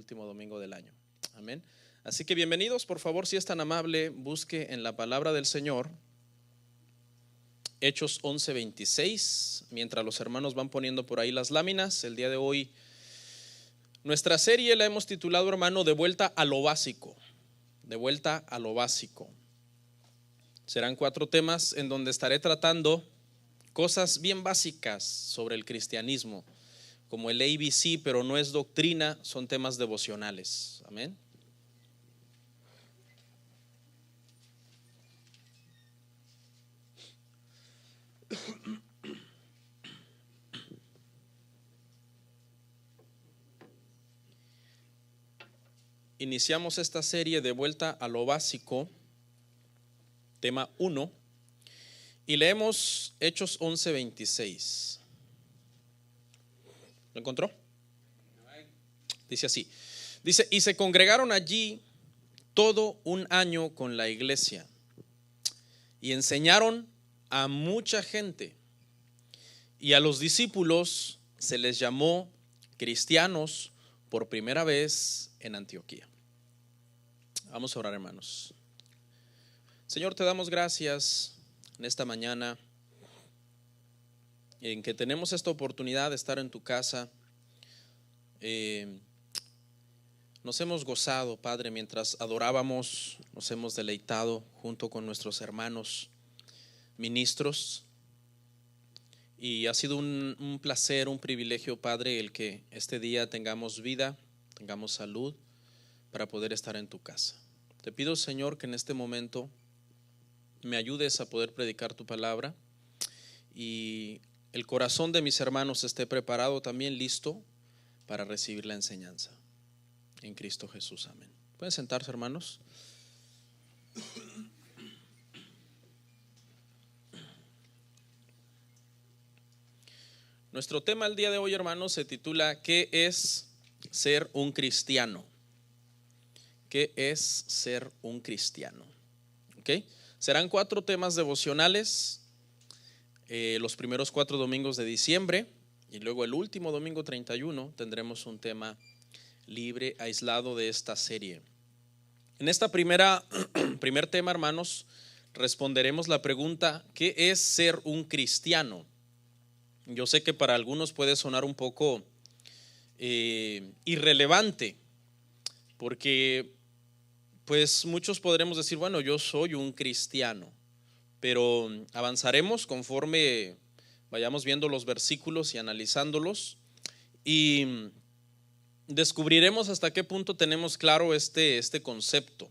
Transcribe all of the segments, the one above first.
último domingo del año. Amén. Así que bienvenidos, por favor, si es tan amable, busque en la palabra del Señor Hechos 11:26, mientras los hermanos van poniendo por ahí las láminas. El día de hoy nuestra serie la hemos titulado, hermano, de vuelta a lo básico. De vuelta a lo básico. Serán 4 temas en donde estaré tratando cosas bien básicas sobre el cristianismo, como el ABC, pero no es doctrina, son temas devocionales. Amén. Iniciamos esta serie de vuelta a lo básico, tema 1, y leemos Hechos 11:26. ¿Lo encontró? Dice así, dice: y se congregaron allí todo un año con la iglesia y enseñaron a mucha gente, y a los discípulos se les llamó cristianos por primera vez en Antioquía. Vamos a orar, hermanos. Señor, te damos gracias en esta mañana en que tenemos esta oportunidad de estar en tu casa. Nos hemos gozado, Padre, mientras adorábamos, nos hemos deleitado junto con nuestros hermanos ministros, y ha sido un placer, un privilegio, Padre, el que este día tengamos vida, tengamos salud para poder estar en tu casa. Te pido, Señor, que en este momento me ayudes a poder predicar tu palabra y el corazón de mis hermanos esté preparado, también listo para recibir la enseñanza. En Cristo Jesús, amén. ¿Pueden sentarse, hermanos? Nuestro tema el día de hoy, hermanos, se titula ¿qué es ser un cristiano? ¿Qué es ser un cristiano? ¿Okay? Serán 4 temas devocionales, los primeros 4 domingos de diciembre, y luego el último domingo 31 tendremos un tema libre, aislado de esta serie. En esta primer tema, hermanos, responderemos la pregunta: ¿qué es ser un cristiano? Yo sé que para algunos puede sonar un poco irrelevante, porque pues muchos podremos decir, bueno, yo soy un cristiano, pero avanzaremos conforme vayamos viendo los versículos y analizándolos, y descubriremos hasta qué punto tenemos claro este concepto.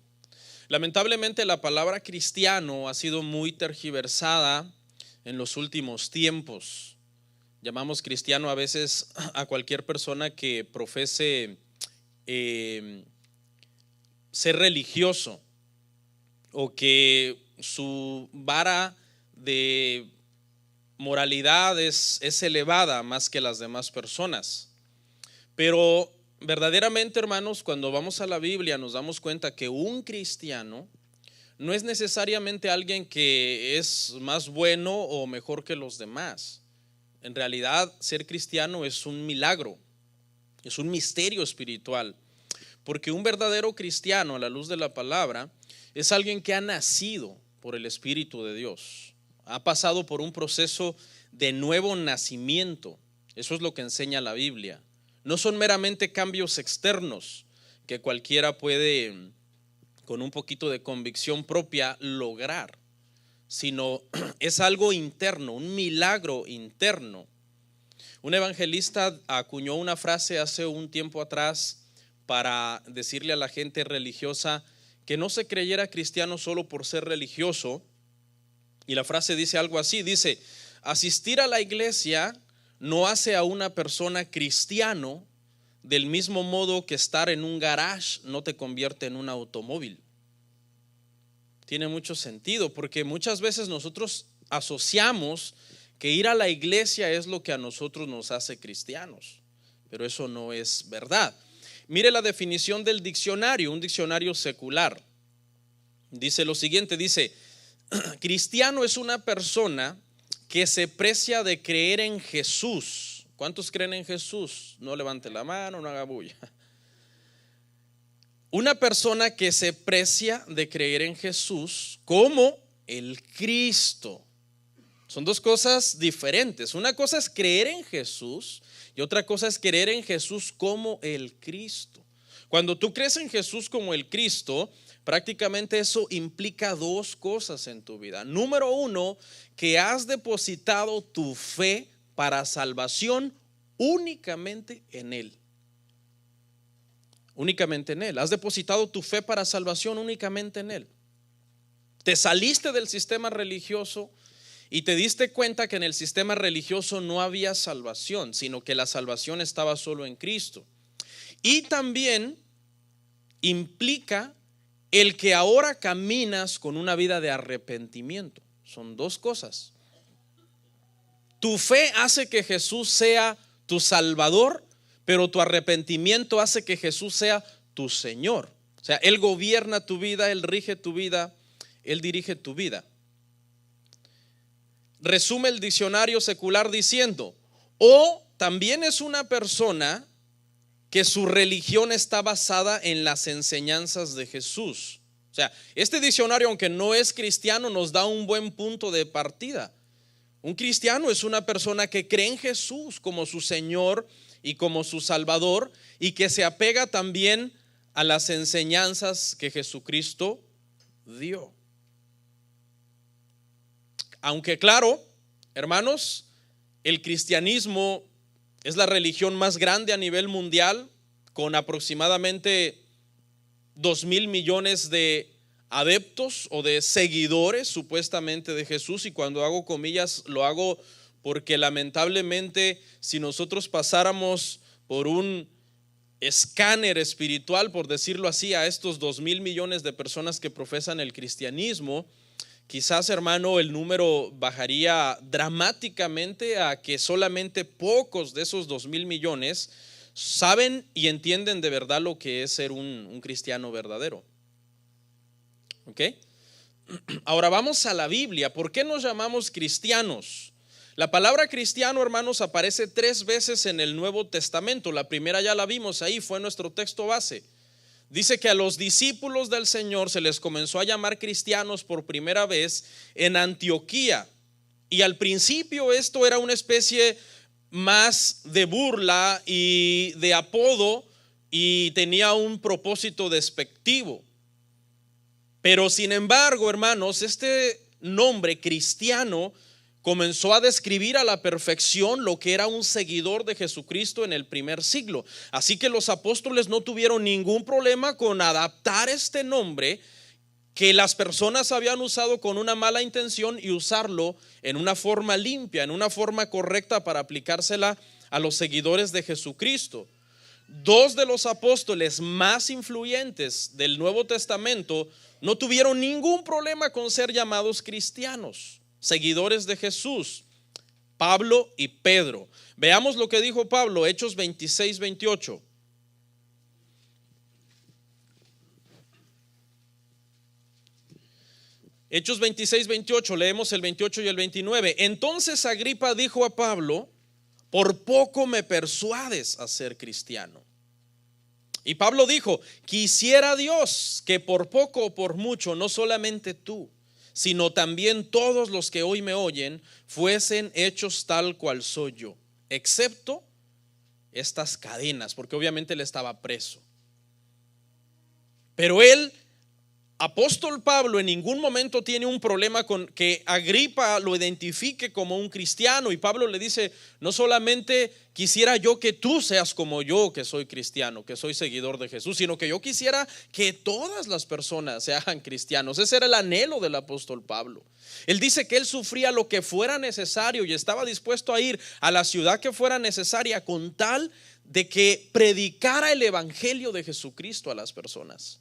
Lamentablemente la palabra cristiano ha sido muy tergiversada en los últimos tiempos. Llamamos cristiano a veces a cualquier persona que profese ser religioso, o que su vara de moralidad es elevada más que las demás personas. Pero verdaderamente, hermanos, cuando vamos a la Biblia nos damos cuenta que un cristiano no es necesariamente alguien que es más bueno o mejor que los demás. En realidad, ser cristiano es un milagro, es un misterio espiritual, porque un verdadero cristiano, a la luz de la palabra, es alguien que ha nacido por el Espíritu de Dios, ha pasado por un proceso de nuevo nacimiento. Eso es lo que enseña la Biblia. No son meramente cambios externos que cualquiera puede, con un poquito de convicción propia, lograr, sino es algo interno, un milagro interno. Un evangelista acuñó una frase hace un tiempo atrás para decirle a la gente religiosa que no se creyera cristiano solo por ser religioso, y la frase dice algo así, dice: asistir a la iglesia no hace a una persona cristiano, del mismo modo que estar en un garage no te convierte en un automóvil. Tiene mucho sentido, porque muchas veces nosotros asociamos que ir a la iglesia es lo que a nosotros nos hace cristianos, pero eso no es verdad. Mire la definición del diccionario, un diccionario secular. Dice lo siguiente, dice: cristiano es una persona que se precia de creer en Jesús. ¿Cuántos creen en Jesús? No levante la mano, no haga bulla. una persona que se precia de creer en Jesús como el Cristo. Son dos cosas diferentes. Una cosa es creer en Jesús y otra cosa es creer en Jesús como el Cristo. Cuando tú crees en Jesús como el Cristo, prácticamente eso implica dos cosas en tu vida. Número uno, que has depositado tu fe para salvación únicamente en Él. Únicamente en Él. Has depositado tu fe para salvación únicamente en Él. Te saliste del sistema religioso y te diste cuenta que en el sistema religioso no había salvación, sino que la salvación estaba solo en Cristo. Y también implica el que ahora caminas con una vida de arrepentimiento. Son dos cosas. Tu fe hace que Jesús sea tu Salvador, pero tu arrepentimiento hace que Jesús sea tu Señor. O sea, Él gobierna tu vida, Él rige tu vida, Él dirige tu vida. Resume el diccionario secular diciendo: o también es una persona que su religión está basada en las enseñanzas de Jesús. O sea, este diccionario, aunque no es cristiano, nos da un buen punto de partida. Un cristiano es una persona que cree en Jesús como su Señor y como su Salvador, y que se apega también a las enseñanzas que Jesucristo dio. Aunque claro, hermanos, el cristianismo es la religión más grande a nivel mundial, con aproximadamente 2,000 millones de adeptos o de seguidores supuestamente de Jesús. Y cuando hago comillas lo hago porque lamentablemente, si nosotros pasáramos por un escáner espiritual, por decirlo así, a estos 2,000 millones de personas que profesan el cristianismo, quizás, hermano, el número bajaría dramáticamente a que solamente pocos de esos 2,000 millones saben y entienden de verdad lo que es ser un cristiano verdadero. ¿Ok? Ahora vamos a la Biblia. ¿Por qué nos llamamos cristianos? La palabra cristiano, hermanos, aparece 3 veces en el Nuevo Testamento. La primera ya la vimos ahí, fue nuestro texto base. Dice que a los discípulos del Señor se les comenzó a llamar cristianos por primera vez en Antioquía. Y al principio esto era una especie más de burla y de apodo, y tenía un propósito despectivo. Pero sin embargo, hermanos, este nombre cristiano comenzó a describir a la perfección lo que era un seguidor de Jesucristo en el primer siglo. Así que los apóstoles no tuvieron ningún problema con adaptar este nombre que las personas habían usado con una mala intención y usarlo en una forma limpia, en una forma correcta para aplicársela a los seguidores de Jesucristo. 2 de los apóstoles más influyentes del Nuevo Testamento no tuvieron ningún problema con ser llamados cristianos, seguidores de Jesús: Pablo y Pedro. Veamos lo que dijo Pablo, Hechos 26-28. Hechos 26-28, leemos el 28 y el 29. Entonces Agripa dijo a Pablo: por poco me persuades a ser cristiano. Y Pablo dijo: quisiera Dios que por poco o por mucho, no solamente tú, sino también todos los que hoy me oyen, fuesen hechos tal cual soy yo, excepto estas cadenas, porque obviamente él estaba preso. Pero él, apóstol Pablo, en ningún momento tiene un problema con que Agripa lo identifique como un cristiano. Y Pablo le dice: no solamente quisiera yo que tú seas como yo, que soy cristiano, que soy seguidor de Jesús, sino que yo quisiera que todas las personas se hagan cristianos. Ese era el anhelo del apóstol Pablo. Él dice que él sufría lo que fuera necesario y estaba dispuesto a ir a la ciudad que fuera necesaria con tal de que predicara el evangelio de Jesucristo a las personas.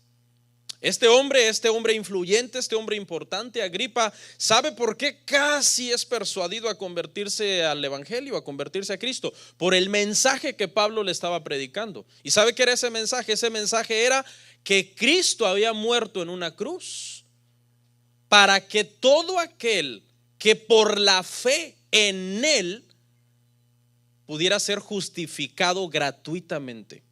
Este hombre influyente, este hombre importante, Agripa, ¿sabe por qué casi es persuadido a convertirse al evangelio, a convertirse a Cristo? Por el mensaje que Pablo le estaba predicando. ¿Y sabe qué era ese mensaje? Ese mensaje era que Cristo había muerto en una cruz para que todo aquel que por la fe en él pudiera ser justificado gratuitamente.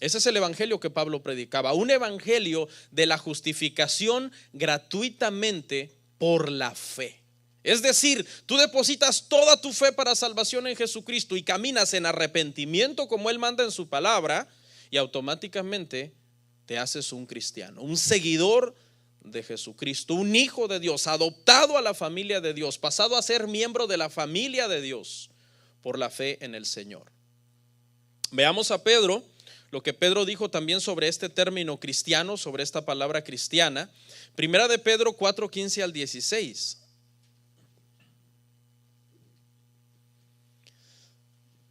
Ese es el evangelio que Pablo predicaba, un evangelio de la justificación gratuitamente por la fe. Es decir, tú depositas toda tu fe para salvación en Jesucristo y caminas en arrepentimiento como Él manda en su palabra, y automáticamente te haces un cristiano, un seguidor de Jesucristo, un hijo de Dios, adoptado a la familia de Dios, pasado a ser miembro de la familia de Dios por la fe en el Señor. Veamos a Pedro, lo que Pedro dijo también sobre este término cristiano, sobre esta palabra cristiana. Primera de Pedro 4:15 al 16.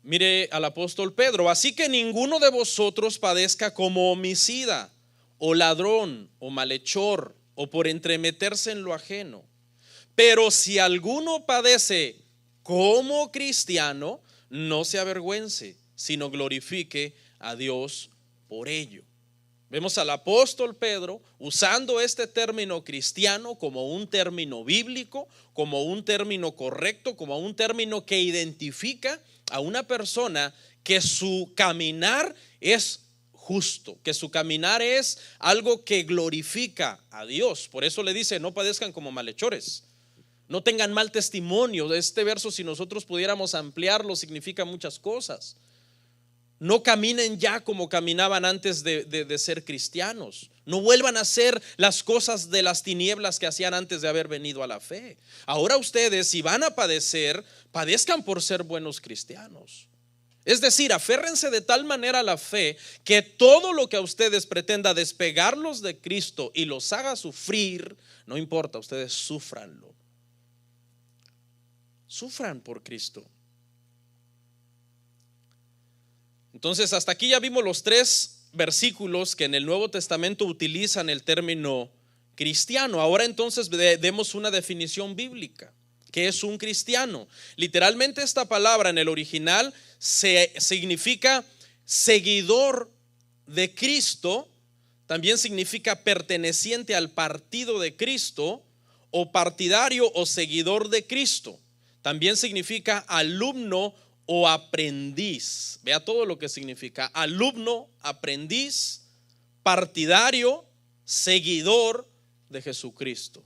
Mire al apóstol Pedro: así que ninguno de vosotros padezca como homicida, o ladrón, o malhechor, o por entremeterse en lo ajeno. Pero si alguno padece como cristiano, no se avergüence, sino glorifique a Dios por ello. Vemos al apóstol Pedro usando este término cristiano como un término bíblico, como un término correcto, como un término que identifica a una persona que su caminar es justo, que su caminar es algo que glorifica a Dios. Por eso le dice: no padezcan como malhechores, no tengan mal testimonio. Este verso, si nosotros pudiéramos ampliarlo, significa muchas cosas. No caminen ya como caminaban antes de ser cristianos. No vuelvan a hacer las cosas de las tinieblas que hacían antes de haber venido a la fe. Ahora ustedes, si van a padecer, padezcan por ser buenos cristianos. Es decir, aférrense de tal manera a la fe que todo lo que a ustedes pretenda despegarlos de Cristo y los haga sufrir, no importa, ustedes sufranlo. Sufran por Cristo. Entonces, hasta aquí ya vimos los 3 versículos que en el Nuevo Testamento utilizan el término cristiano. Ahora entonces demos una definición bíblica. ¿Qué es un cristiano? Literalmente esta palabra en el original significa seguidor de Cristo, también significa perteneciente al partido de Cristo, o partidario o seguidor de Cristo. También significa alumno o aprendiz. Vea todo lo que significa: alumno, aprendiz, partidario, seguidor de Jesucristo.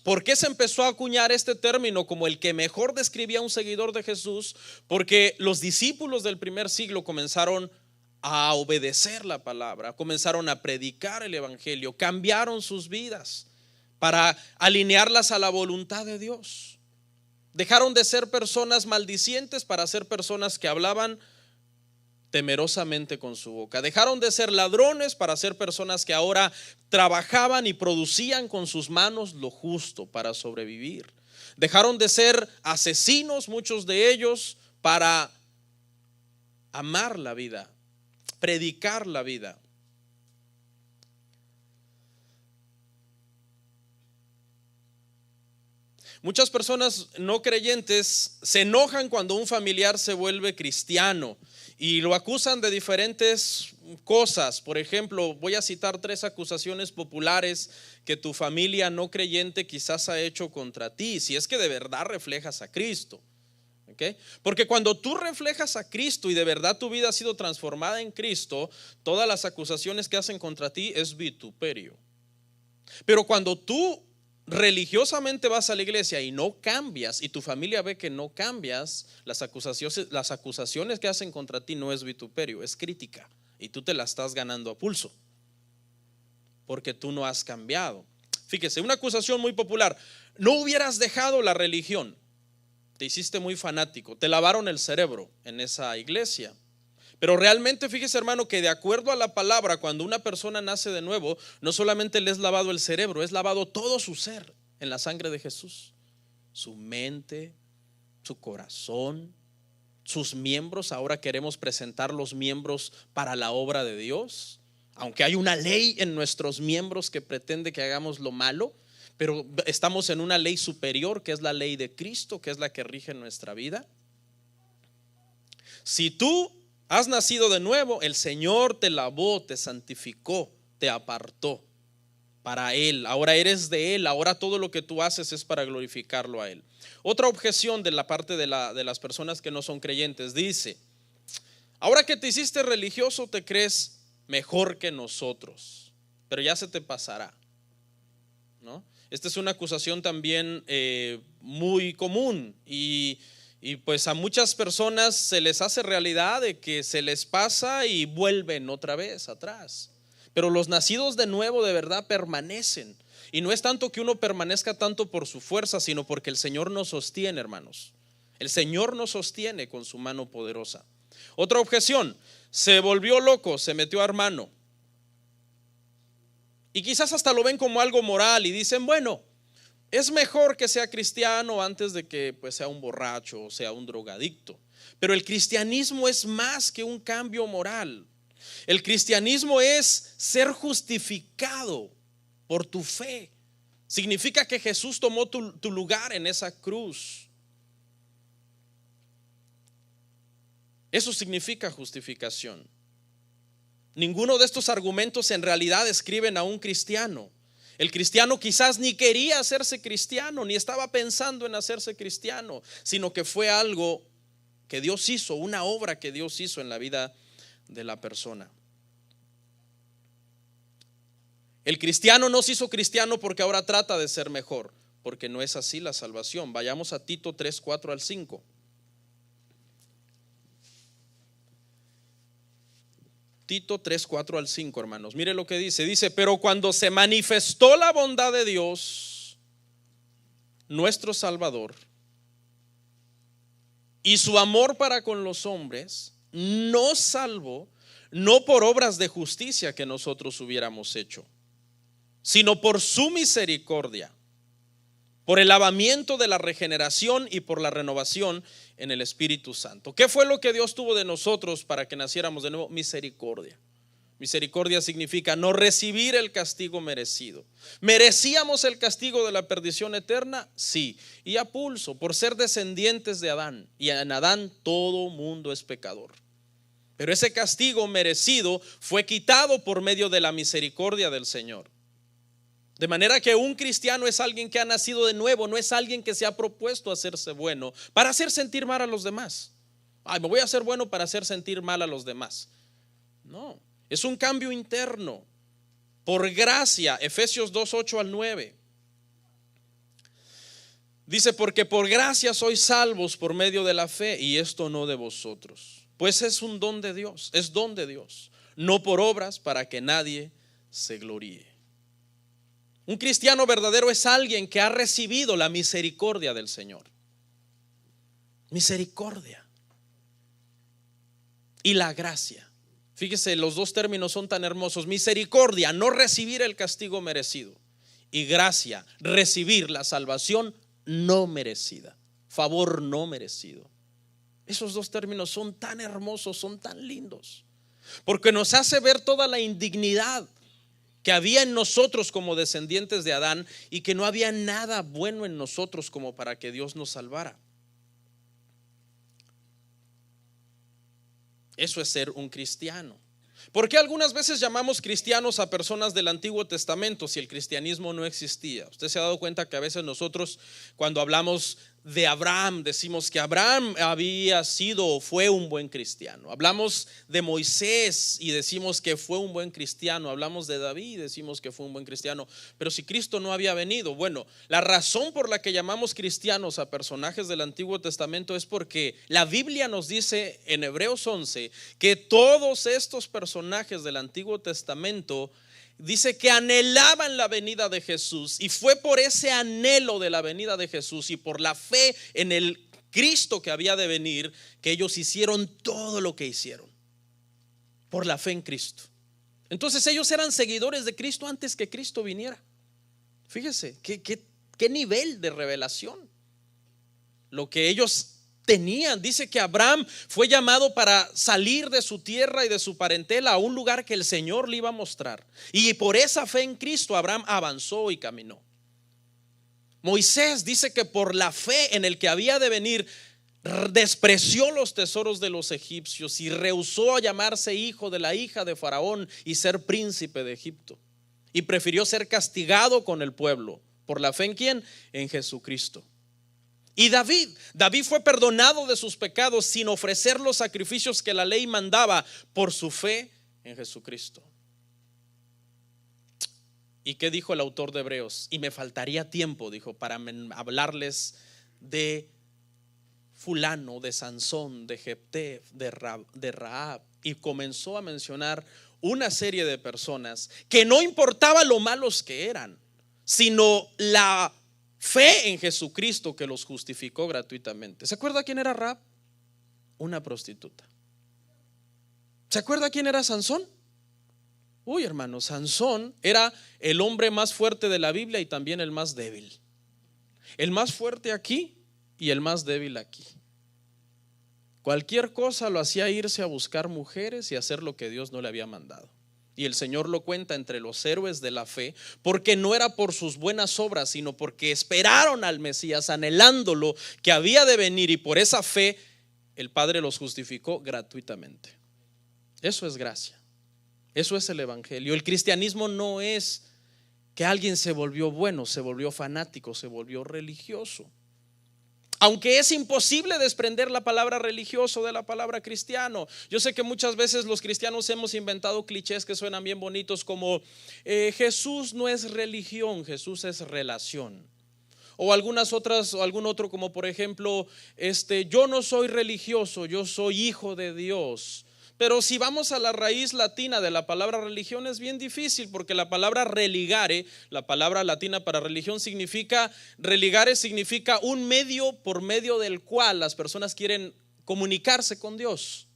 ¿Por qué se empezó a acuñar este término como el que mejor describía a un seguidor de Jesús? Porque los discípulos del primer siglo comenzaron a obedecer la palabra, comenzaron a predicar el evangelio, cambiaron sus vidas para alinearlas a la voluntad de Dios. Dejaron de ser personas maldicientes para ser personas que hablaban temerosamente con su boca. Dejaron de ser ladrones para ser personas que ahora trabajaban y producían con sus manos lo justo para sobrevivir. Dejaron de ser asesinos, muchos de ellos, para amar la vida, predicar la vida. Muchas personas no creyentes se enojan cuando un familiar se vuelve cristiano y lo acusan de diferentes cosas. Por ejemplo, voy a citar 3 acusaciones populares que tu familia no creyente quizás ha hecho contra ti, si es que de verdad reflejas a Cristo. ¿Okay? Porque cuando tú reflejas a Cristo y de verdad tu vida ha sido transformada en Cristo, todas las acusaciones que hacen contra ti es vituperio. Pero cuando tú religiosamente vas a la iglesia y no cambias, y tu familia ve que no cambias, las acusaciones que hacen contra ti no es vituperio, es crítica, y tú te la estás ganando a pulso porque tú no has cambiado. Fíjese, una acusación muy popular: no hubieras dejado la religión, te hiciste muy fanático, te lavaron el cerebro en esa iglesia. Pero realmente, fíjese, hermano, que de acuerdo a la palabra, cuando una persona nace de nuevo, no solamente le es lavado el cerebro, es lavado todo su ser en la sangre de Jesús. Su mente, su corazón, sus miembros. Ahora queremos presentar los miembros para la obra de Dios, aunque hay una ley en nuestros miembros que pretende que hagamos lo malo, pero estamos en una ley superior, que es la ley de Cristo, que es la que rige nuestra vida. Si tú has nacido de nuevo, el Señor te lavó, te santificó, te apartó para Él. Ahora eres de Él, ahora todo lo que tú haces es para glorificarlo a Él. Otra objeción de la parte de las personas que no son creyentes dice: ahora que te hiciste religioso, te crees mejor que nosotros, pero ya se te pasará, ¿no? Esta es una acusación también muy común y pues a muchas personas se les hace realidad de que se les pasa y vuelven otra vez atrás. Pero los nacidos de nuevo de verdad permanecen. Y no es tanto que uno permanezca tanto por su fuerza, sino porque el Señor nos sostiene, hermanos. El Señor nos sostiene con su mano poderosa. Otra objeción: se volvió loco, se metió a hermano. Y quizás hasta lo ven como algo moral y dicen, bueno, es mejor que sea cristiano antes de que pues sea un borracho o sea un drogadicto. Pero el cristianismo es más que un cambio moral. El cristianismo es ser justificado por tu fe. Significa que Jesús tomó tu lugar en esa cruz. Eso significa justificación. Ninguno de estos argumentos en realidad describen a un cristiano. El cristiano quizás ni quería hacerse cristiano, ni estaba pensando en hacerse cristiano, sino que fue algo que Dios hizo, una obra que Dios hizo en la vida de la persona. El cristiano no se hizo cristiano porque ahora trata de ser mejor, porque no es así la salvación. Vayamos a Tito 3, 4 al 5. Tito 3, 4 al 5, hermanos. Mire lo que dice. Dice, pero cuando se manifestó la bondad de Dios, nuestro Salvador, y su amor para con los hombres, nos salvó, no por obras de justicia que nosotros hubiéramos hecho, sino por su misericordia, por el lavamiento de la regeneración y por la renovación en el Espíritu Santo. ¿Qué fue lo que Dios tuvo de nosotros para que naciéramos de nuevo? Misericordia. Misericordia significa no recibir el castigo merecido. ¿Merecíamos el castigo de la perdición eterna? Sí, y a pulso, por ser descendientes de Adán. Y en Adán todo mundo es pecador. Pero ese castigo merecido fue quitado por medio de la misericordia del Señor. De manera que un cristiano es alguien que ha nacido de nuevo, no es alguien que se ha propuesto a hacerse bueno para hacer sentir mal a los demás. Ay, me voy a hacer bueno para hacer sentir mal a los demás. No, es un cambio interno, por gracia. Efesios 2, 8 al 9. Dice, porque por gracia sois salvos por medio de la fe, y esto no de vosotros, pues es un don de Dios, es don de Dios, no por obras para que nadie se gloríe. Un cristiano verdadero es alguien que ha recibido la misericordia del Señor. Misericordia y la gracia. Fíjese, los dos términos son tan hermosos. Misericordia, no recibir el castigo merecido, y gracia, recibir la salvación no merecida, favor no merecido. Esos dos términos son tan hermosos, son tan lindos, porque nos hace ver toda la indignidad que había en nosotros como descendientes de Adán, y que no había nada bueno en nosotros como para que Dios nos salvara. Eso es ser un cristiano. ¿Por qué algunas veces llamamos cristianos a personas del Antiguo Testamento si el cristianismo no existía? Usted se ha dado cuenta que a veces nosotros, cuando hablamos de Abraham, decimos que Abraham había sido o fue un buen cristiano. Hablamos de Moisés y decimos que fue un buen cristiano. Hablamos de David y decimos que fue un buen cristiano. Pero si Cristo no había venido, bueno, la razón por la que llamamos cristianos a personajes del Antiguo Testamento es porque la Biblia nos dice en Hebreos 11 que todos estos personajes del Antiguo Testamento, dice que anhelaban la venida de Jesús, y fue por ese anhelo de la venida de Jesús y por la fe en el Cristo que había de venir que ellos hicieron todo lo que hicieron, por la fe en Cristo. Entonces ellos eran seguidores de Cristo antes que Cristo viniera. Fíjese qué nivel de revelación lo que ellos tenían. Dice que Abraham fue llamado para salir de su tierra y de su parentela a un lugar que el Señor le iba a mostrar, y por esa fe en Cristo Abraham avanzó y caminó. Moisés dice que por la fe en el que había de venir despreció los tesoros de los egipcios y rehusó a llamarse hijo de la hija de Faraón y ser príncipe de Egipto, y prefirió ser castigado con el pueblo. ¿Por la fe en quién? En Jesucristo. Y David fue perdonado de sus pecados sin ofrecer los sacrificios que la ley mandaba, por su fe en Jesucristo. ¿Y qué dijo el autor de Hebreos? Y me faltaría tiempo, dijo, para hablarles de fulano, de Sansón, de Jefté, de Rahab. Y comenzó a mencionar una serie de personas que no importaba lo malos que eran, sino la fe en Jesucristo que los justificó gratuitamente. ¿Se acuerda quién era Rahab? Una prostituta. ¿Se acuerda quién era Sansón? Uy, hermano, Sansón era el hombre más fuerte de la Biblia y también el más débil. El más fuerte aquí y el más débil aquí. Cualquier cosa lo hacía irse a buscar mujeres y hacer lo que Dios no le había mandado. Y el Señor lo cuenta entre los héroes de la fe, porque no era por sus buenas obras, sino porque esperaron al Mesías, anhelándolo que había de venir, y por esa fe el Padre los justificó gratuitamente. Eso es gracia. Eso es el evangelio. El cristianismo no es que alguien se volvió bueno, se volvió fanático, se volvió religioso. Aunque es imposible desprender la palabra religioso de la palabra cristiano. Yo sé que muchas veces los cristianos hemos inventado clichés que suenan bien bonitos, como Jesús no es religión, Jesús es relación. O algunas otras, o algún otro, como por ejemplo, yo no soy religioso, yo soy hijo de Dios. Pero si vamos a la raíz latina de la palabra religión, es bien difícil, porque la palabra religare, la palabra latina para religión significa, religare significa un medio por medio del cual las personas quieren comunicarse con Dios.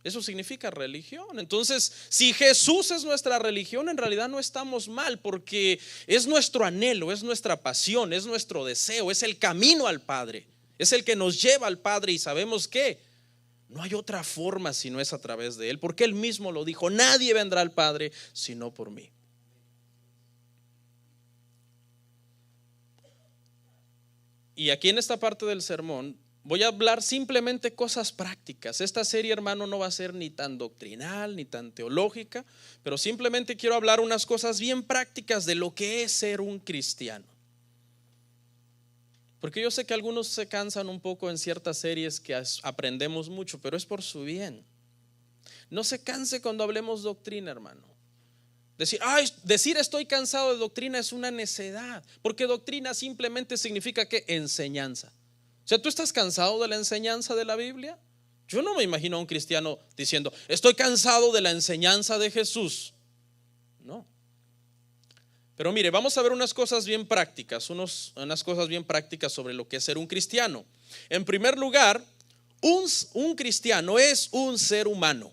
Eso significa religión. Entonces, si Jesús es nuestra religión, en realidad no estamos mal, porque es nuestro anhelo, es nuestra pasión, es nuestro deseo, es el camino al Padre, es el que nos lleva al Padre, y sabemos que no hay otra forma si no es a través de Él, porque Él mismo lo dijo: nadie vendrá al Padre sino por mí. Y aquí en esta parte del sermón voy a hablar simplemente cosas prácticas. Esta serie, hermano, no va a ser ni tan doctrinal ni tan teológica, pero simplemente quiero hablar unas cosas bien prácticas de lo que es ser un cristiano. Porque yo sé que algunos se cansan un poco en ciertas series que aprendemos mucho, pero es por su bien. No se canse cuando hablemos doctrina, hermano. Decir estoy cansado de doctrina es una necedad, porque doctrina simplemente significa que enseñanza. O sea, ¿tú estás cansado de la enseñanza de la Biblia? Yo no me imagino a un cristiano diciendo: estoy cansado de la enseñanza de Jesús. No. Pero mire, vamos a ver unas cosas bien prácticas, unas cosas bien prácticas sobre lo que es ser un cristiano. En primer lugar, un cristiano es un ser humano.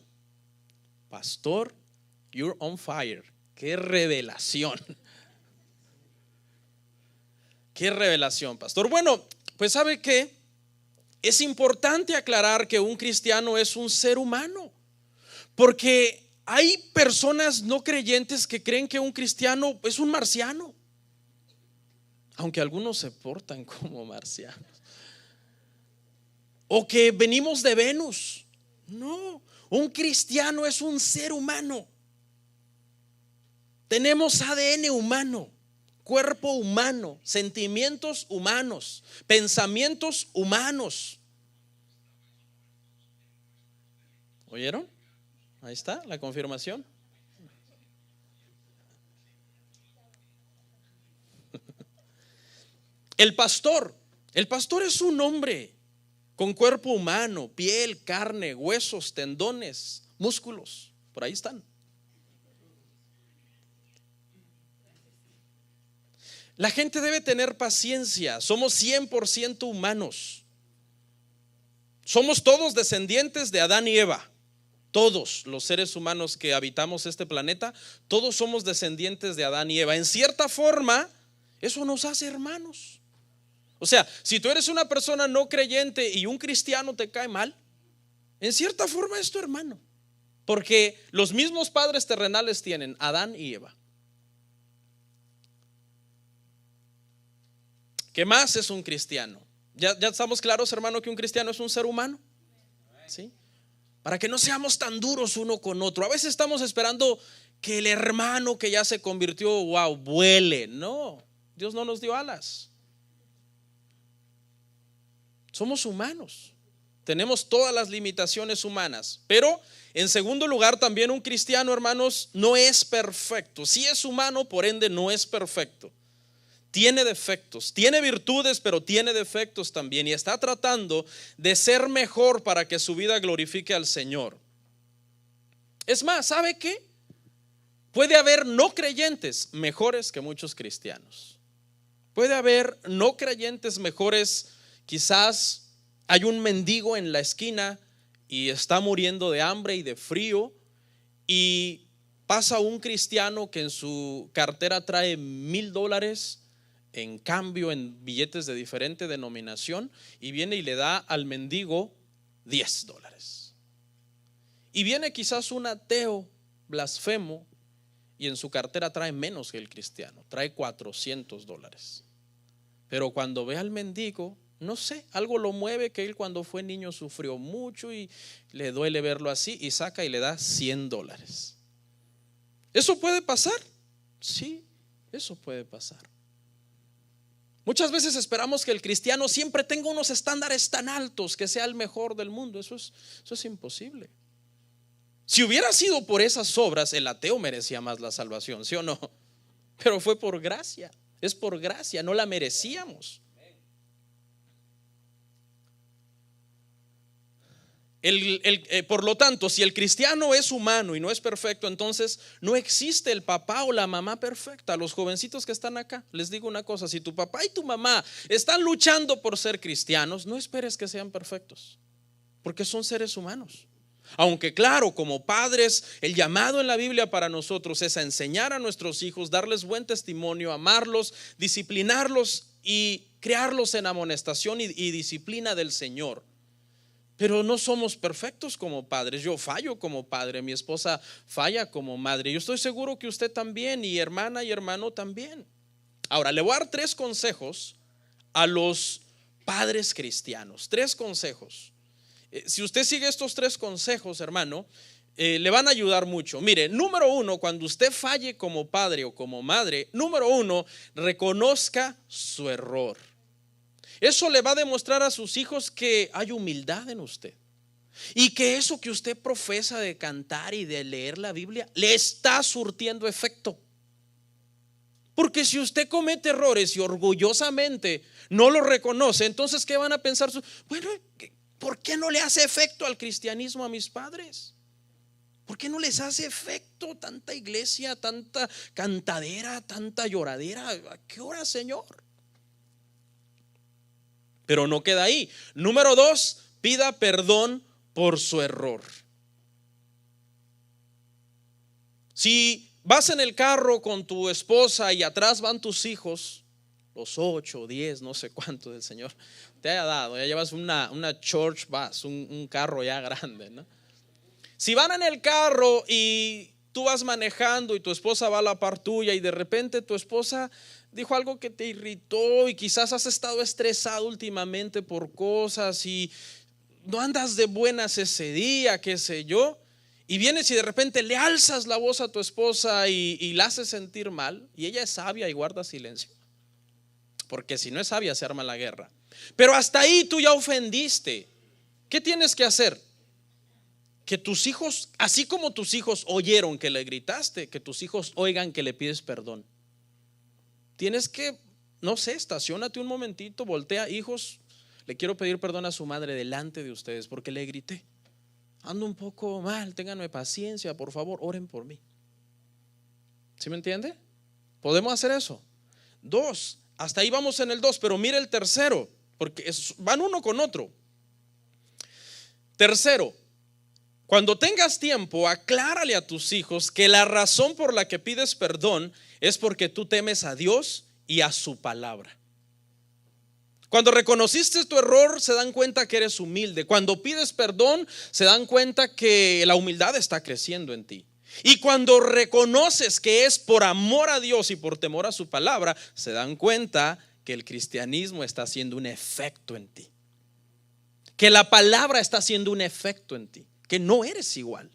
Pastor, you're on fire. Qué revelación. Qué revelación, pastor. Bueno, pues ¿sabe qué? Es importante aclarar que un cristiano es un ser humano, porque hay personas no creyentes que creen que un cristiano es un marciano, aunque algunos se portan como marcianos, o que venimos de Venus. No, un cristiano es un ser humano. Tenemos ADN humano, cuerpo humano, sentimientos humanos, pensamientos humanos. ¿Oyeron? Ahí está la confirmación. El pastor es un hombre con cuerpo humano, piel, carne, huesos, tendones, músculos. Por ahí están. La gente debe tener paciencia. Somos 100% humanos. Somos todos descendientes de Adán y Eva. Todos los seres humanos que habitamos este planeta, todos somos descendientes de Adán y Eva. En cierta forma, eso nos hace hermanos. O sea, si tú eres una persona no creyente y un cristiano te cae mal, en cierta forma es tu hermano, porque los mismos padres terrenales tienen Adán y Eva. ¿Qué más es un cristiano? ¿Ya estamos claros, hermano, que un cristiano es un ser humano? ¿Sí? Para que no seamos tan duros uno con otro. A veces estamos esperando que el hermano que ya se convirtió, wow, vuele. No, Dios no nos dio alas. Somos humanos. Tenemos todas las limitaciones humanas. Pero en segundo lugar, también un cristiano, hermanos, no es perfecto. Sí es humano, por ende no es perfecto. Tiene defectos, tiene virtudes, pero tiene defectos también. Y está tratando de ser mejor para que su vida glorifique al Señor. Es más, ¿sabe qué? Puede haber no creyentes mejores que muchos cristianos. Puede haber no creyentes mejores. Quizás hay un mendigo en la esquina y está muriendo de hambre y de frío, y pasa un cristiano que en su cartera trae $1,000 en cambio en billetes de diferente denominación, y viene y le da al mendigo $10. Y viene quizás un ateo blasfemo y en su cartera trae menos que el cristiano, trae $400. Pero cuando ve al mendigo, no sé, algo lo mueve, que él cuando fue niño sufrió mucho y le duele verlo así, y saca y le da $100. ¿Eso puede pasar? Sí, eso puede pasar. Muchas veces esperamos que el cristiano siempre tenga unos estándares tan altos, que sea el mejor del mundo. Eso es imposible. Si hubiera sido por esas obras, el ateo merecía más la salvación, ¿sí o no? Pero fue por gracia, es por gracia, no la merecíamos. Por lo tanto, si el cristiano es humano y no es perfecto, entonces no existe el papá o la mamá perfecta. A los jovencitos que están acá, les digo una cosa: si tu papá y tu mamá están luchando por ser cristianos, no esperes que sean perfectos, porque son seres humanos. Aunque claro, como padres, el llamado en la Biblia para nosotros es a enseñar a nuestros hijos, darles buen testimonio, amarlos, disciplinarlos y criarlos en amonestación y disciplina del Señor. Pero no somos perfectos como padres. Yo fallo como padre, mi esposa falla como madre. Yo estoy seguro que usted también, y hermana y hermano también. Ahora, le voy a dar 3 consejos a los padres cristianos. 3 consejos. Si usted sigue estos 3 consejos, hermano, le van a ayudar mucho. Mire, número 1, cuando usted falle como padre o como madre, número 1, reconozca su error. Eso le va a demostrar a sus hijos que hay humildad en usted, y que eso que usted profesa de cantar y de leer la Biblia le está surtiendo efecto. Porque si usted comete errores y orgullosamente no lo reconoce, entonces ¿qué van a pensar? Bueno, ¿por qué no le hace efecto al cristianismo a mis padres? ¿Por qué no les hace efecto tanta iglesia, tanta cantadera, tanta lloradera? ¿A qué hora, Señor? Pero no queda ahí. Número 2, pida perdón por su error. Si vas en el carro con tu esposa y atrás van tus hijos, los 8, 10, no sé cuánto del Señor te haya dado, ya llevas una church bus, un carro ya grande, ¿no? Si van en el carro y tú vas manejando y tu esposa va a la par tuya, y de repente tu esposa dijo algo que te irritó, y quizás has estado estresado últimamente por cosas y no andas de buenas ese día, qué sé yo, y vienes y de repente le alzas la voz a tu esposa y la haces sentir mal, y ella es sabia y guarda silencio, porque si no es sabia se arma la guerra. Pero hasta ahí tú ya ofendiste. ¿Qué tienes que hacer? Que tus hijos, así como tus hijos oyeron que le gritaste, que tus hijos oigan que le pides perdón. Tienes que, no sé, estaciónate un momentito, voltea: hijos, le quiero pedir perdón a su madre delante de ustedes porque le grité. Ando un poco mal, ténganme paciencia, por favor, oren por mí. ¿Sí me entiende? Podemos hacer eso. 2, hasta ahí vamos en el 2, pero mire el tercero, porque van uno con otro. Tercero, cuando tengas tiempo, aclárale a tus hijos que la razón por la que pides perdón es porque tú temes a Dios y a su palabra. Cuando reconociste tu error, se dan cuenta que eres humilde. Cuando pides perdón, se dan cuenta que la humildad está creciendo en ti. Y cuando reconoces que es por amor a Dios y por temor a su palabra, se dan cuenta que el cristianismo está haciendo un efecto en ti, que la palabra está haciendo un efecto en ti, que no eres igual,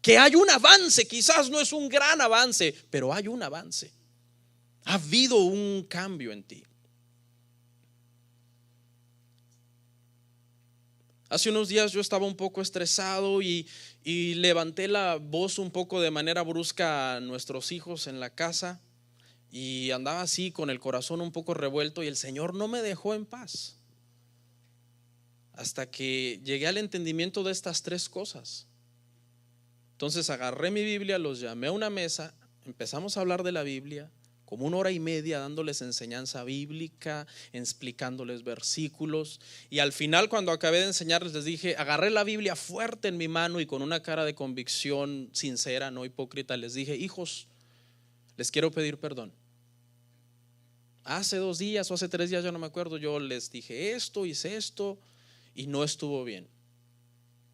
que hay un avance. Quizás no es un gran avance, pero hay un avance. Ha habido un cambio en ti. Hace unos días yo estaba un poco estresado y levanté la voz un poco de manera brusca a nuestros hijos en la casa y andaba así con el corazón un poco revuelto y el Señor no me dejó en paz hasta que llegué al entendimiento de estas tres cosas. Entonces agarré mi Biblia, los llamé a una mesa, empezamos a hablar de la Biblia como 1 hora y media dándoles enseñanza bíblica, explicándoles versículos, y al final, cuando acabé de enseñarles, les dije, agarré la Biblia fuerte en mi mano y con una cara de convicción sincera, no hipócrita, les dije: hijos, les quiero pedir perdón. Hace 2 días o hace 3 días, ya no me acuerdo, yo les dije esto, hice esto y no estuvo bien.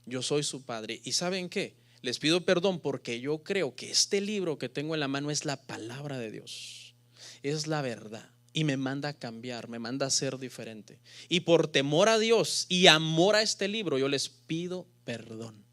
Yo soy su padre y ¿saben qué? Les pido perdón porque yo creo que este libro que tengo en la mano es la palabra de Dios, es la verdad y me manda a cambiar, me manda a ser diferente. Y por temor a Dios y amor a este libro, yo les pido perdón.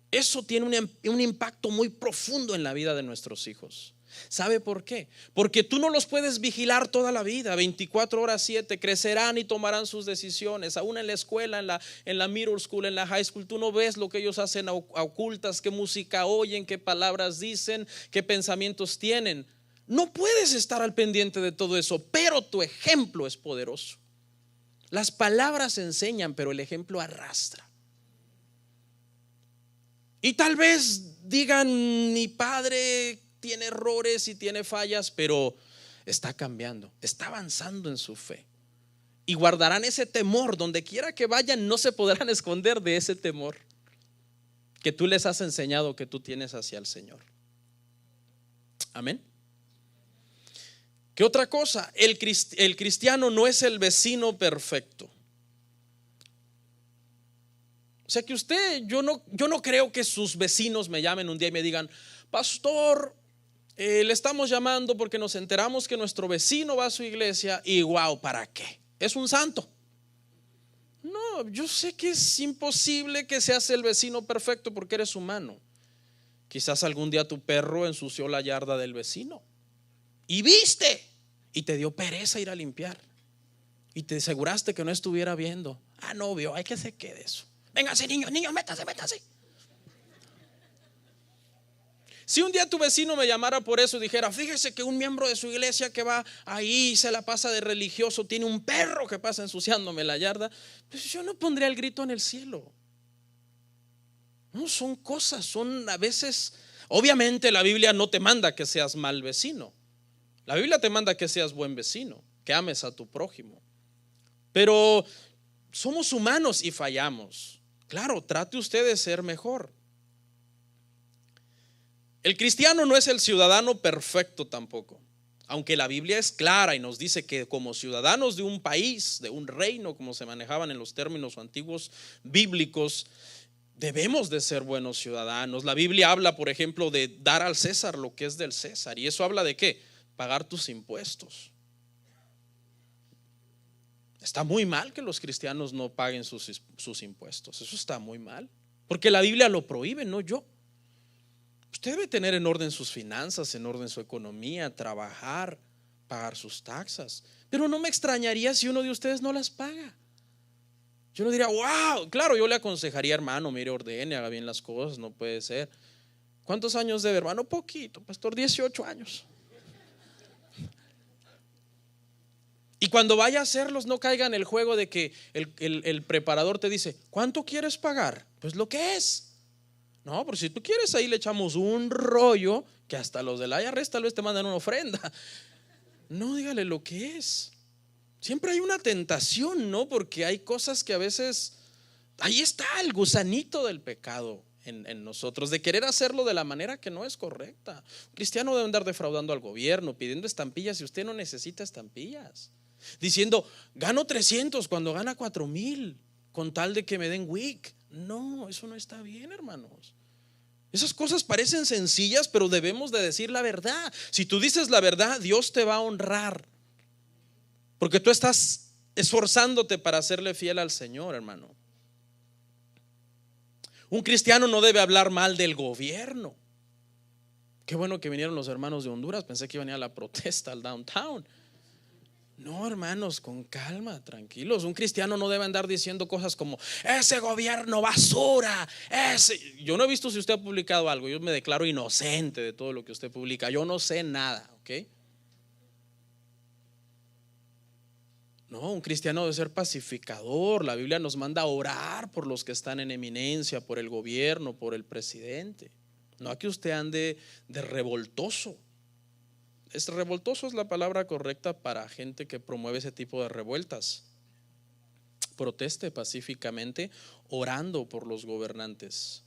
Eso tiene un impacto muy profundo en la vida de nuestros hijos. ¿Sabe por qué? Porque tú no los puedes vigilar toda la vida, 24/7, crecerán y tomarán sus decisiones, aún en la escuela, en la middle school, en la high school. Tú no ves lo que ellos hacen a ocultas, qué música oyen, qué palabras dicen, qué pensamientos tienen. No puedes estar al pendiente de todo eso, pero tu ejemplo es poderoso. Las palabras enseñan, pero el ejemplo arrastra. Y tal vez digan: mi padre tiene errores y tiene fallas, pero está cambiando, está avanzando en su fe. Y guardarán ese temor, donde quiera que vayan, no se podrán esconder de ese temor que tú les has enseñado, que tú tienes hacia el Señor. Amén. ¿Qué otra cosa? El cristiano no es el vecino perfecto. O sea que usted, yo no creo que sus vecinos me llamen un día y me digan: pastor, le estamos llamando porque nos enteramos que nuestro vecino va a su iglesia y wow, ¿para qué? Es un santo. No, yo sé que es imposible que seas el vecino perfecto porque eres humano. Quizás algún día tu perro ensució la yarda del vecino y viste y te dio pereza ir a limpiar y te aseguraste que no estuviera viendo. Ah, no vio, hay que se quede eso. Véngase, niño, métase. Si un día tu vecino me llamara por eso y dijera: fíjese que un miembro de su iglesia que va ahí se la pasa de religioso tiene un perro que pasa ensuciándome la yarda, pues yo no pondría el grito en el cielo. No, son cosas, son a veces. Obviamente la Biblia no te manda que seas mal vecino. La Biblia te manda que seas buen vecino, que ames a tu prójimo. Pero somos humanos y fallamos. Claro, trate usted de ser mejor. El cristiano no es el ciudadano perfecto tampoco, aunque la Biblia es clara y nos dice que como ciudadanos de un país, de un reino, como se manejaban en los términos antiguos bíblicos, debemos de ser buenos ciudadanos. La Biblia habla, por ejemplo, de dar al César lo que es del César, y eso habla de ¿qué? Pagar tus impuestos. Está muy mal que los cristianos no paguen sus impuestos. Eso está muy mal, porque la Biblia lo prohíbe, no yo. Usted debe tener en orden sus finanzas, en orden su economía, trabajar, pagar sus taxas. Pero no me extrañaría si uno de ustedes no las paga. Yo no diría: wow, claro, yo le aconsejaría: hermano, mire, ordene, haga bien las cosas, no puede ser. ¿Cuántos años debe, hermano? Poquito, pastor, 18 años. Y cuando vaya a hacerlos, no caiga en el juego de que el preparador te dice: ¿cuánto quieres pagar? Pues lo que es. No, pero si tú quieres, ahí le echamos un rollo que hasta los del IRS tal vez te mandan una ofrenda. No, dígale lo que es. Siempre hay una tentación, ¿no? Porque hay cosas que a veces, ahí está el gusanito del pecado en nosotros, de querer hacerlo de la manera que no es correcta. Un cristiano debe andar defraudando al gobierno, pidiendo estampillas, y usted no necesita estampillas, diciendo: gano 300 cuando gana 4,000 con tal de que me den WIC. No, eso no está bien, hermanos. Esas cosas parecen sencillas, pero debemos de decir la verdad. Si tú dices la verdad, Dios te va a honrar, porque tú estás esforzándote para serle fiel al Señor, hermano. Un cristiano no debe hablar mal del gobierno. Qué bueno que vinieron los hermanos de Honduras. Pensé que iban a ir a la protesta al downtown. No, hermanos, con calma, tranquilos. Un cristiano no debe andar diciendo cosas como ese gobierno basura, ese. Yo no he visto si usted ha publicado algo. Yo me declaro inocente de todo lo que usted publica. Yo no sé nada, ¿ok? No, un cristiano debe ser pacificador. La Biblia nos manda a orar por los que están en eminencia, por el gobierno, por el presidente. No a que usted ande de revoltoso. Revoltoso es la palabra correcta para gente que promueve ese tipo de revueltas. Proteste pacíficamente orando por los gobernantes.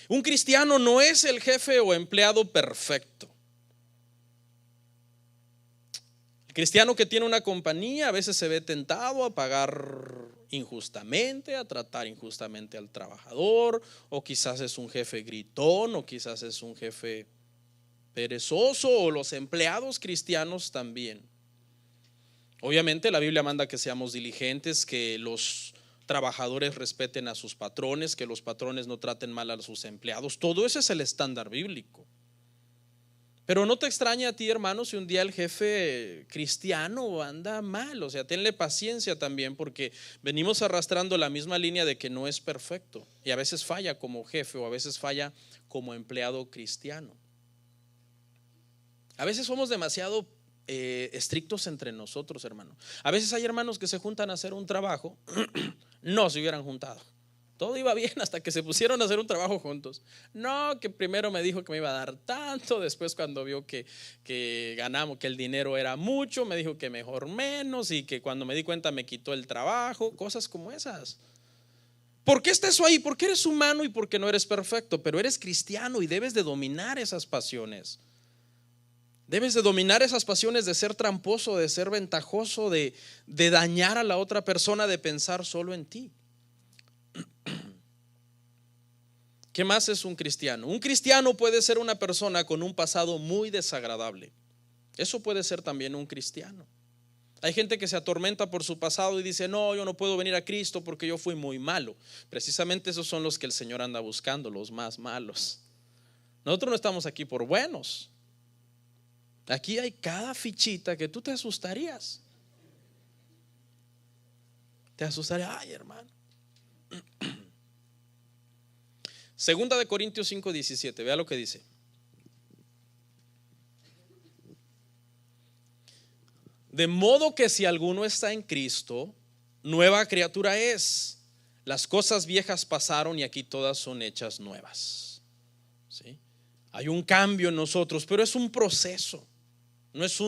Un cristiano no es el jefe o empleado perfecto. El cristiano que tiene una compañía a veces se ve tentado a pagar injustamente, a tratar injustamente al trabajador, o quizás es un jefe gritón, o quizás es un jefe perezoso, o los empleados cristianos también. Obviamente la Biblia manda que seamos diligentes, que los trabajadores respeten a sus patrones, que los patrones no traten mal a sus empleados. Todo eso es el estándar bíblico. Pero no te extraña a ti, hermano, si un día el jefe cristiano anda mal. O sea, tenle paciencia también, porque venimos arrastrando la misma línea de que no es perfecto, y a veces falla como jefe, o a veces falla como empleado cristiano. A veces somos demasiado estrictos entre nosotros, hermano. A veces hay hermanos que se juntan a hacer un trabajo, no se hubieran juntado. Todo iba bien hasta que se pusieron a hacer un trabajo juntos. No, que primero me dijo que me iba a dar tanto, después cuando vio que ganamos, que el dinero era mucho, me dijo que mejor menos, y que cuando me di cuenta me quitó el trabajo, cosas como esas. ¿Por qué está eso ahí? Porque eres humano y porque no eres perfecto, pero eres cristiano y debes de dominar esas pasiones. Debes de dominar esas pasiones de ser tramposo, de ser ventajoso, de dañar a la otra persona, de pensar solo en ti. ¿Qué más es un cristiano? Un cristiano puede ser una persona con un pasado muy desagradable. Eso puede ser también un cristiano. Hay gente que se atormenta por su pasado y dice: no, yo no puedo venir a Cristo porque yo fui muy malo. Precisamente esos son los que el Señor anda buscando, los más malos. Nosotros no estamos aquí por buenos. Aquí hay cada fichita que tú te asustarías. Te asustaría, ay, hermano. Segunda de Corintios 5:17, vea lo que dice. De modo que si alguno está en Cristo, nueva criatura es. Las cosas viejas pasaron y aquí todas son hechas nuevas. ¿Sí? Hay un cambio en nosotros, pero es un proceso. No es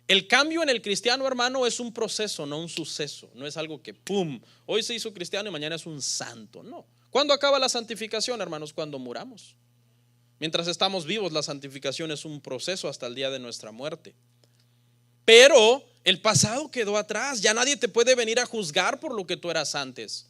el cambio en el cristiano, hermano, es un proceso, no un suceso. No es algo que pum, hoy se hizo cristiano y mañana es un santo. No. ¿Cuándo acaba la santificación, hermanos? Cuando muramos. Mientras estamos vivos, la santificación es un proceso hasta el día de nuestra muerte. Pero el pasado quedó atrás. Ya nadie te puede venir a juzgar por lo que tú eras antes.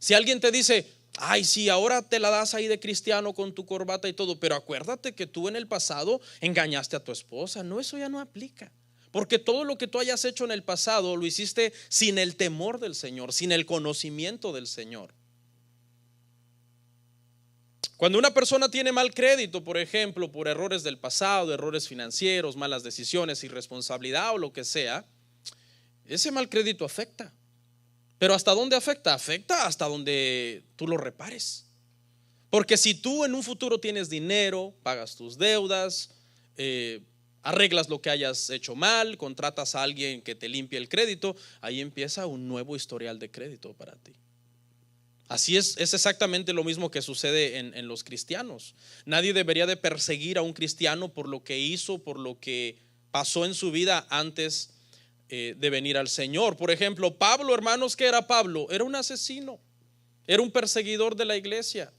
Si alguien te dice: ay, sí, ahora te la das ahí de cristiano con tu corbata y todo, pero acuérdate que tú en el pasado engañaste a tu esposa. No, eso ya no aplica. Porque todo lo que tú hayas hecho en el pasado lo hiciste sin el temor del Señor, sin el conocimiento del Señor. Cuando una persona tiene mal crédito, por ejemplo, por errores del pasado, errores financieros, malas decisiones, irresponsabilidad o lo que sea, ese mal crédito afecta. Pero ¿hasta dónde afecta? Afecta hasta donde tú lo repares. Porque si tú en un futuro tienes dinero, pagas tus deudas, arreglas lo que hayas hecho mal, contratas a alguien que te limpie el crédito, ahí empieza un nuevo historial de crédito para ti. Así es exactamente lo mismo que sucede en los cristianos. Nadie debería de perseguir a un cristiano por lo que hizo, por lo que pasó en su vida antes de venir al Señor. Por ejemplo, Pablo, hermanos, ¿qué era Pablo? Era un asesino, era un perseguidor de la iglesia.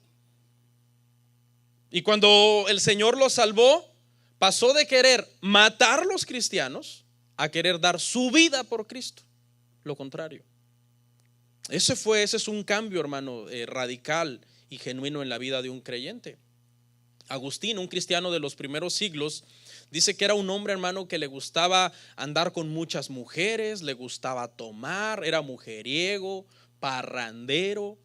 Y cuando el Señor lo salvó, pasó de querer matar a los cristianos a querer dar su vida por Cristo. Lo contrario. Ese es un cambio, hermano, radical y genuino en la vida de un creyente. Agustín, un cristiano de los primeros siglos, dice que era un hombre, hermano, que le gustaba andar con muchas mujeres, le gustaba tomar, era mujeriego, parrandero,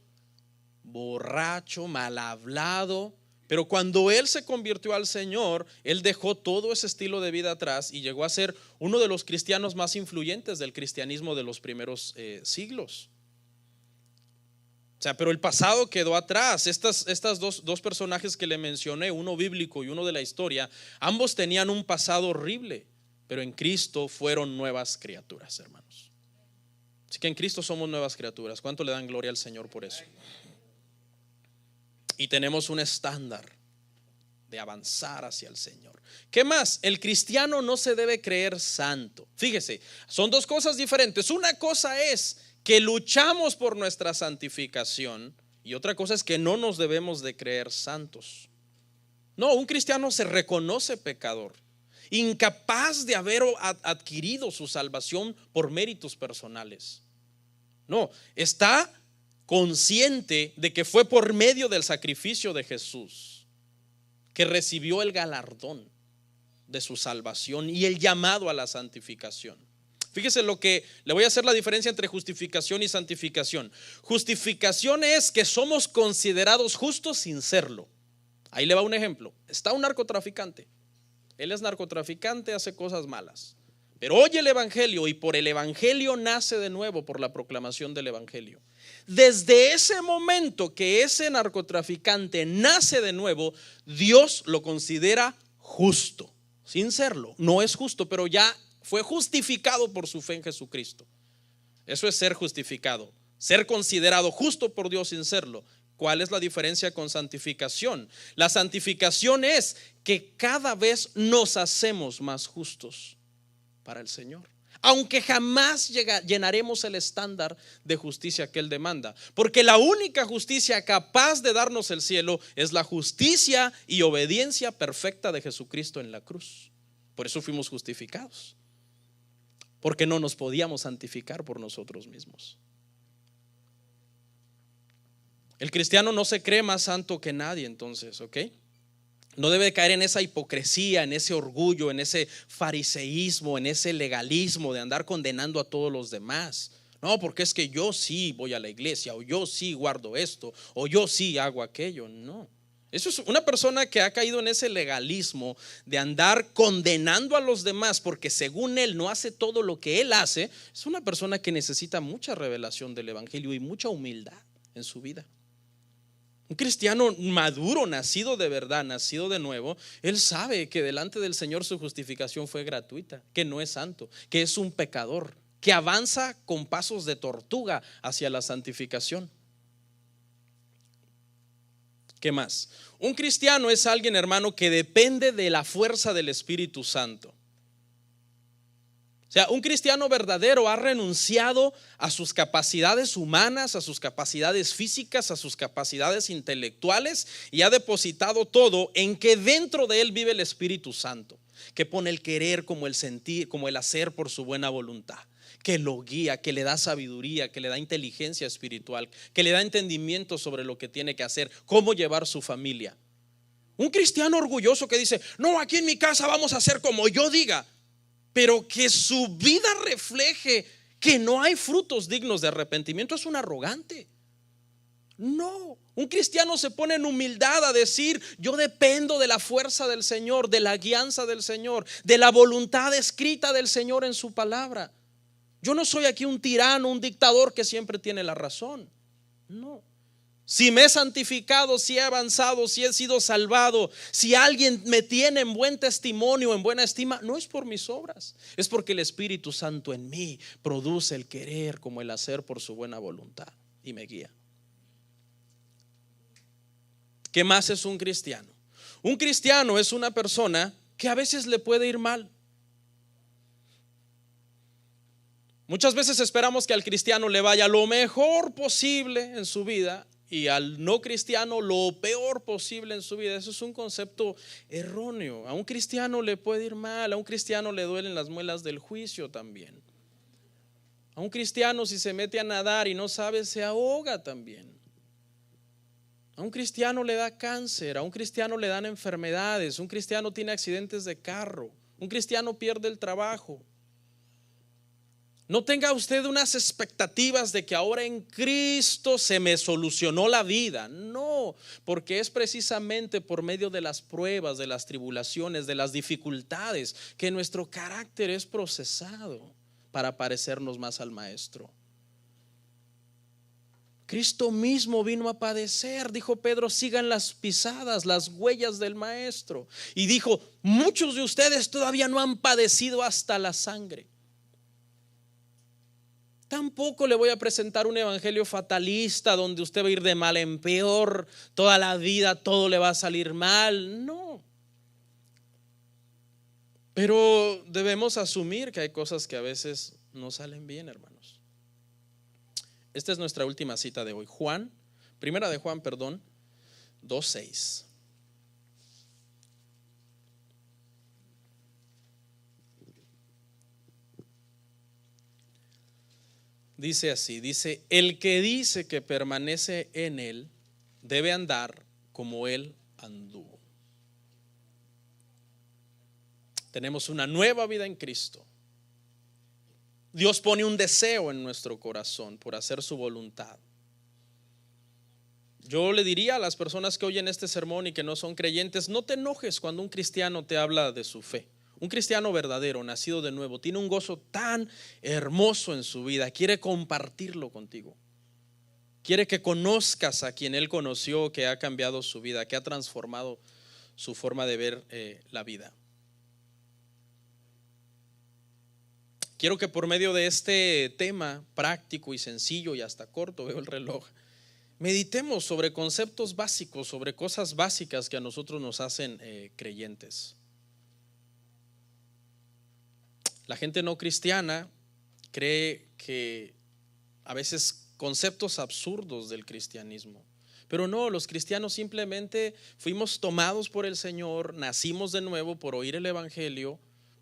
borracho, mal hablado, Pero cuando él se convirtió al Señor, él dejó todo ese estilo de vida atrás y llegó a ser uno de los cristianos más influyentes del cristianismo de los primeros siglos. O sea, pero el pasado quedó atrás. Estas dos personajes que le mencioné, uno bíblico y uno de la historia, ambos tenían un pasado horrible, pero en Cristo fueron nuevas criaturas, hermanos. Así que en Cristo somos nuevas criaturas. ¿Cuánto le dan gloria al Señor por eso? Y tenemos un estándar de avanzar hacia el Señor. ¿Qué más? El cristiano no se debe creer santo. Fíjese, son dos cosas diferentes. Una cosa es que luchamos por nuestra santificación y otra cosa es que no nos debemos de creer santos. No, un cristiano se reconoce pecador, incapaz de haber adquirido su salvación por méritos personales. No, está consciente de que fue por medio del sacrificio de Jesús que recibió el galardón de su salvación y el llamado a la santificación. Fíjese lo que le voy a hacer la diferencia entre justificación y santificación. Justificación es que somos considerados justos sin serlo. Ahí le va un ejemplo. Está un narcotraficante. Él es narcotraficante, hace cosas malas, pero oye el evangelio y por el evangelio nace de nuevo por la proclamación del evangelio. Desde ese momento que ese narcotraficante nace de nuevo, Dios lo considera justo, sin serlo. No es justo, pero ya fue justificado por su fe en Jesucristo. Eso es ser justificado, ser considerado justo por Dios sin serlo. ¿Cuál es la diferencia con santificación? La santificación es que cada vez nos hacemos más justos para el Señor, aunque jamás llenaremos el estándar de justicia que Él demanda, porque la única justicia capaz de darnos el cielo es la justicia y obediencia perfecta de Jesucristo en la cruz. Por eso fuimos justificados, porque no nos podíamos santificar por nosotros mismos. El cristiano no se cree más santo que nadie, entonces, ¿ok? No debe caer en esa hipocresía, en ese orgullo, en ese fariseísmo, en ese legalismo de andar condenando a todos los demás. No, porque es que yo sí voy a la iglesia, o yo sí guardo esto, o yo sí hago aquello. No, eso es una persona que ha caído en ese legalismo de andar condenando a los demás porque según él no hace todo lo que él hace. Es una persona que necesita mucha revelación del evangelio y mucha humildad en su vida. Un cristiano maduro, nacido de verdad, nacido de nuevo, él sabe que delante del Señor su justificación fue gratuita, que no es santo, que es un pecador, que avanza con pasos de tortuga hacia la santificación. ¿Qué más? Un cristiano es alguien, hermano, que depende de la fuerza del Espíritu Santo. O sea, un cristiano verdadero ha renunciado a sus capacidades humanas, a sus capacidades físicas, a sus capacidades intelectuales y ha depositado todo en que dentro de él vive el Espíritu Santo, que pone el querer como el sentir, como el hacer por su buena voluntad, que lo guía, que le da sabiduría, que le da inteligencia espiritual, que le da entendimiento sobre lo que tiene que hacer, cómo llevar su familia. Un cristiano orgulloso que dice: no, aquí en mi casa vamos a hacer como yo diga, pero que su vida refleje que no hay frutos dignos de arrepentimiento, es un arrogante. No, un cristiano se pone en humildad a decir: yo dependo de la fuerza del Señor, de la guianza del Señor, de la voluntad escrita del Señor en su palabra. Yo no soy aquí un tirano, un dictador que siempre tiene la razón. No. Si me he santificado, si he avanzado, si he sido salvado, si alguien me tiene en buen testimonio, en buena estima, no es por mis obras, es porque el Espíritu Santo en mí produce el querer como el hacer por su buena voluntad y me guía. ¿Qué más es un cristiano? Un cristiano es una persona que a veces le puede ir mal. Muchas veces esperamos que al cristiano le vaya lo mejor posible en su vida y al no cristiano lo peor posible en su vida. Eso es un concepto erróneo. A un cristiano le puede ir mal, a un cristiano le duelen las muelas del juicio también. A un cristiano, si se mete a nadar y no sabe, se ahoga también. A un cristiano le da cáncer, a un cristiano le dan enfermedades, un cristiano tiene accidentes de carro, un cristiano pierde el trabajo. No tenga usted unas expectativas de que ahora en Cristo se me solucionó la vida. No, porque es precisamente por medio de las pruebas, de las tribulaciones, de las dificultades, que nuestro carácter es procesado para parecernos más al Maestro. Cristo mismo vino a padecer, dijo Pedro, sigan las pisadas, las huellas del Maestro. Y dijo, muchos de ustedes todavía no han padecido hasta la sangre. Tampoco le voy a presentar un evangelio fatalista donde usted va a ir de mal en peor, toda la vida todo le va a salir mal. No. Pero debemos asumir que hay cosas que a veces no salen bien, hermanos. Esta es nuestra última cita de hoy. Primera de Juan, 2:6. Dice así, el que dice que permanece en él debe andar como él anduvo. Tenemos una nueva vida en Cristo. Dios pone un deseo en nuestro corazón por hacer su voluntad. Yo le diría a las personas que oyen este sermón y que no son creyentes, no te enojes cuando un cristiano te habla de su fe. Un cristiano verdadero, nacido de nuevo, tiene un gozo tan hermoso en su vida, quiere compartirlo contigo. Quiere que conozcas a quien él conoció, que ha cambiado su vida, que ha transformado su forma de ver la vida. Quiero que por medio de este tema práctico y sencillo y hasta corto, veo el reloj, meditemos sobre conceptos básicos, sobre cosas básicas que a nosotros nos hacen creyentes. La gente no cristiana cree que a veces conceptos absurdos del cristianismo, pero no, los cristianos simplemente fuimos tomados por el Señor, nacimos de nuevo por oír el evangelio,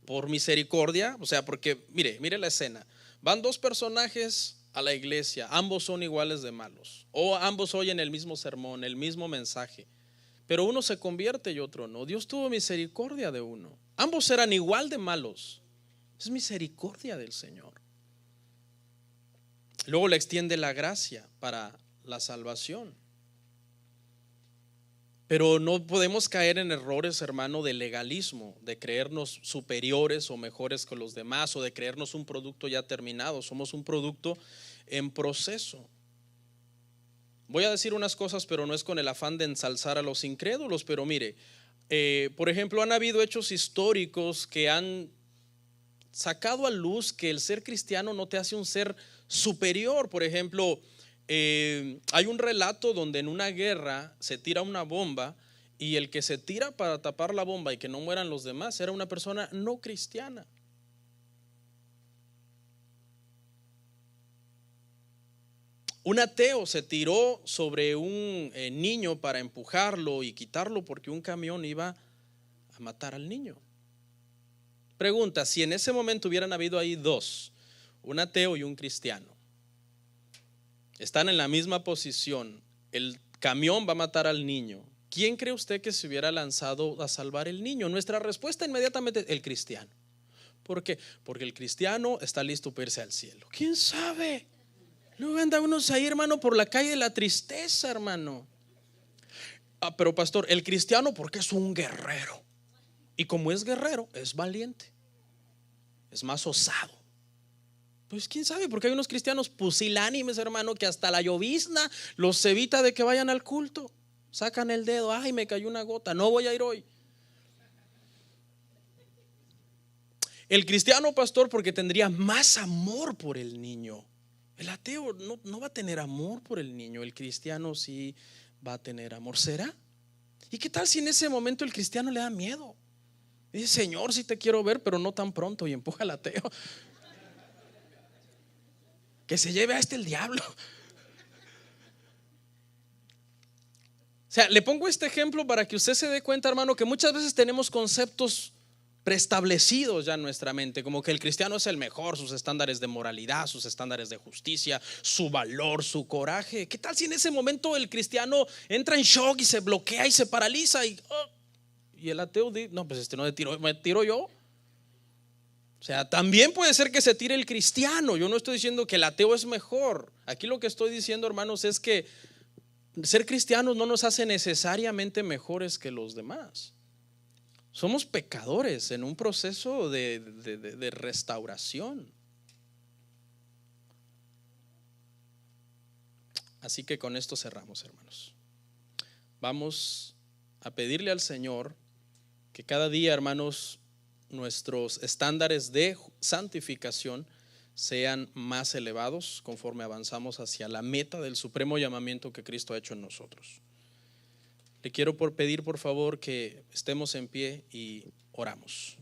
por misericordia, o sea, porque mire la escena, van dos personajes a la iglesia, ambos son iguales de malos, o ambos oyen el mismo sermón, el mismo mensaje, pero uno se convierte y otro no. Dios tuvo misericordia de uno, ambos eran igual de malos. Es misericordia del Señor. Luego le extiende la gracia para la salvación. Pero no podemos caer en errores, hermano, de legalismo, de creernos superiores o mejores que los demás, o de creernos un producto ya terminado. Somos un producto en proceso. Voy a decir unas cosas, pero no es con el afán de ensalzar a los incrédulos, pero mire, por ejemplo, han habido hechos históricos que han sacado a luz que el ser cristiano no te hace un ser superior. Por ejemplo, hay un relato donde en una guerra se tira una bomba y el que se tira para tapar la bomba y que no mueran los demás era una persona no cristiana. Un ateo se tiró sobre un niño para empujarlo y quitarlo porque un camión iba a matar al niño. Pregunta, si en ese momento hubieran habido ahí dos, un ateo y un cristiano, están en la misma posición, el camión va a matar al niño, ¿quién cree usted que se hubiera lanzado a salvar el niño? Nuestra respuesta inmediatamente, el cristiano. ¿Por qué? Porque el cristiano está listo para irse al cielo. ¿Quién sabe? Luego anda unos ahí, hermano, por la calle de la tristeza, hermano. Pero pastor, el cristiano porque es un guerrero, y como es guerrero es valiente, es más osado. Pues quién sabe, porque hay unos cristianos pusilánimes, hermano, que hasta la llovizna los evita de que vayan al culto. Sacan el dedo, ay, me cayó una gota, no voy a ir hoy. El cristiano, pastor, porque tendría más amor por el niño. El ateo no va a tener amor por el niño, el cristiano sí va a tener amor. ¿Será? ¿Y qué tal si en ese momento el cristiano le da miedo? Dice, Señor, sí te quiero ver, pero no tan pronto, y empuja al ateo. Que se lleve a el diablo. O sea, le pongo este ejemplo para que usted se dé cuenta, hermano, que muchas veces tenemos conceptos preestablecidos ya en nuestra mente, como que el cristiano es el mejor, sus estándares de moralidad, sus estándares de justicia, su valor, su coraje. ¿Qué tal si en ese momento el cristiano entra en shock y se bloquea y se paraliza y el ateo dice, no, pues no me tiro yo? O sea, también puede ser que se tire el cristiano. Yo no estoy diciendo que el ateo es mejor. Aquí lo que estoy diciendo, hermanos, es que ser cristianos no nos hace necesariamente mejores que los demás. Somos pecadores en un proceso de restauración. Así que con esto cerramos, hermanos. Vamos a pedirle al Señor que cada día, hermanos, nuestros estándares de santificación sean más elevados conforme avanzamos hacia la meta del supremo llamamiento que Cristo ha hecho en nosotros. Le quiero pedir por favor que estemos en pie y oramos.